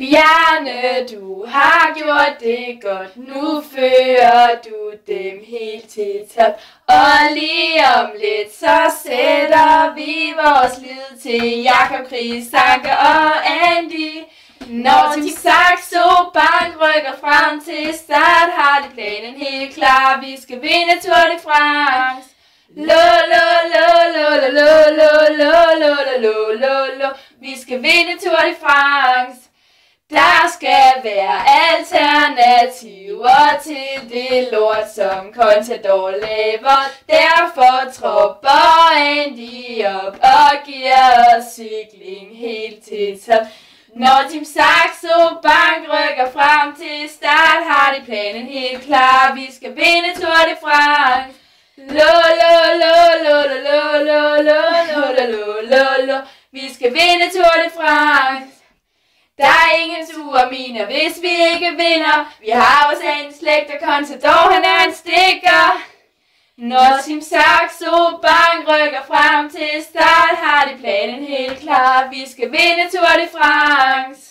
Bjarne, du har gjort det godt, nu fører du dem helt til top. Og lige om lidt, så sætter vi vores lid til Jakob, Chris, Anker og Andy. Når Team Saxo Bank rykker frem til start, har de planen helt klar, vi skal vinde Tour de France. Lo lo lo lo lo lo lo lo lo lo lo, vi skal vinde Tour de France. Der skal være alternativer til det lort, som Contador laver. Derfor tropper Andy op og giver os cykling helt til top. Når Team Saxo Bank rykker frem til start, har de planen helt klar, vi skal vinde Tour de France. Lo lo lo lo lo lo lo lo lo lo lo, vi skal vinde Tour de France. Der er ingen Tuaminer, hvis vi ikke vinder. Vi har vores egen slægt, og Contador, han er en stikker. Når Team Saxo Bank rykker frem til start, har de planen helt klar, vi skal vinde Tour de France.